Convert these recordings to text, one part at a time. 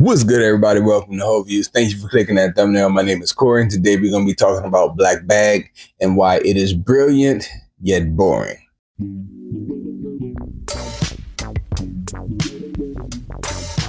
What's good, everybody? Welcome to Whole Views. Thank you for clicking that thumbnail. My name is Corey, and today we're going to be talking about Black Bag and why it is brilliant yet boring.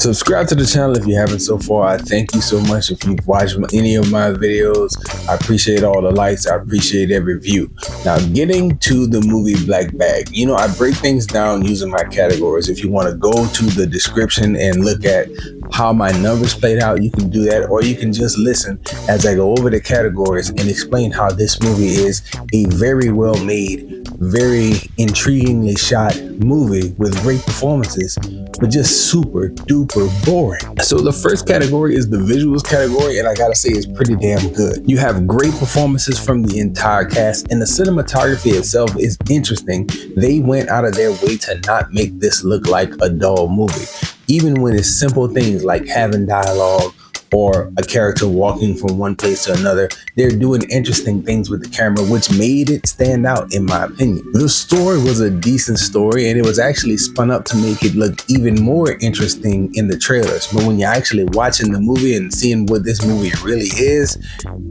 Subscribe to the channel if you haven't so far. I thank you so much if you've watched any of my videos. I appreciate all the likes. I appreciate every view. Now, getting to the movie Black Bag, I break things down using my categories. If you want to go to the description and look at how my numbers played out, you can do that, or you can just listen as I go over the categories and explain how this movie is a very well made, very intriguingly shot movie with great performances, but just super duper boring. So the first category is the visuals category, and I gotta say it's pretty damn good. You have great performances from the entire cast, and the cinematography itself is interesting. They went out of their way to not make this look like a dull movie, even when it's simple things like having dialogue or a character walking from one place to another. They're doing interesting things with the camera, which made it stand out, in my opinion. The story was a decent story, and it was actually spun up to make it look even more interesting in the trailers. But when you're actually watching the movie and seeing what this movie really is,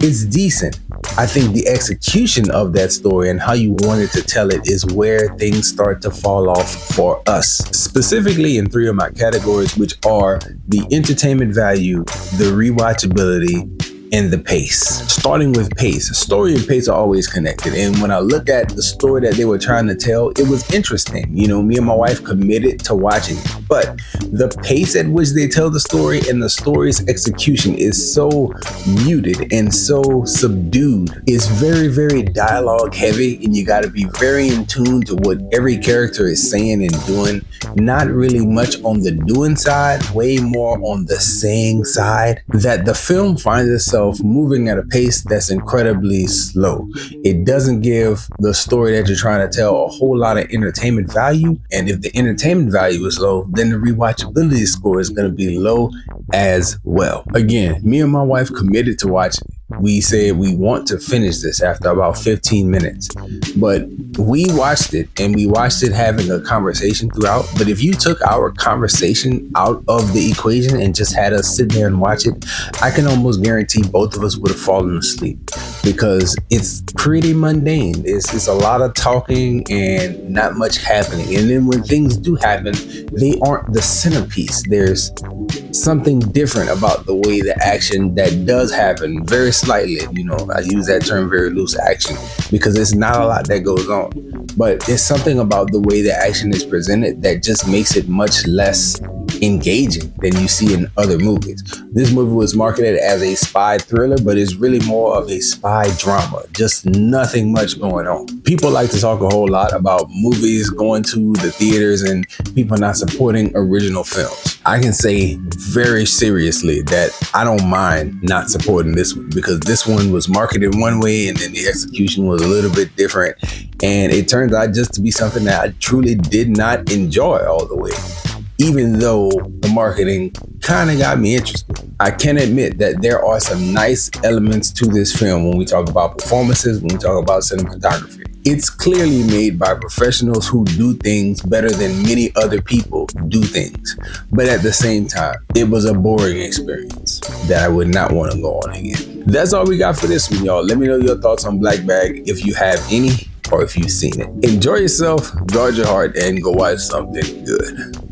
it's decent. I think the execution of that story and how you wanted to tell it is where things start to fall off for us. Specifically in three of my categories, which are the entertainment value, the rewatchability, and the pace. Starting with pace, story and pace are always connected. And when I look at the story that they were trying to tell, it was interesting. Me and my wife committed to watching it. But the pace at which they tell the story and the story's execution is so muted and so subdued. It's very, very dialogue heavy, and you got to be very in tune to what every character is saying and doing. Not really much on the doing side, way more on the saying side, that the film finds itself moving at a pace that's incredibly slow. It doesn't give the story that you're trying to tell a whole lot of entertainment value. And if the entertainment value is low, then the rewatchability score is going to be low as well. Again, me and my wife committed to watching it. We said we want to finish this after about 15 minutes, but we watched it, and we watched it having a conversation throughout. But if you took our conversation out of the equation and just had us sit there and watch it, I can almost guarantee both of us would have fallen asleep, because it's pretty mundane. It's a lot of talking and not much happening. And then when things do happen, they aren't the centerpiece. There's something different about the way the action that does happen, very slightly, I use that term very loose, action, because it's not a lot that goes on, but it's something about the way the action is presented that just makes it much less engaging than you see in other movies. This movie was marketed as a spy thriller, but it's really more of a spy drama, just nothing much going on. People like to talk a whole lot about movies going to the theaters and people not supporting original films. I can say very seriously that I don't mind not supporting this one, because this one was marketed one way and then the execution was a little bit different, and it turns out just to be something that I truly did not enjoy all the way, even though the marketing kind of got me interested. I can admit that there are some nice elements to this film when we talk about performances, when we talk about cinematography. It's clearly made by professionals who do things better than many other people do things. But at the same time, it was a boring experience that I would not want to go on again. That's all we got for this one, y'all. Let me know your thoughts on Black Bag, if you have any, or if you've seen it. Enjoy yourself, guard your heart, and go watch something good.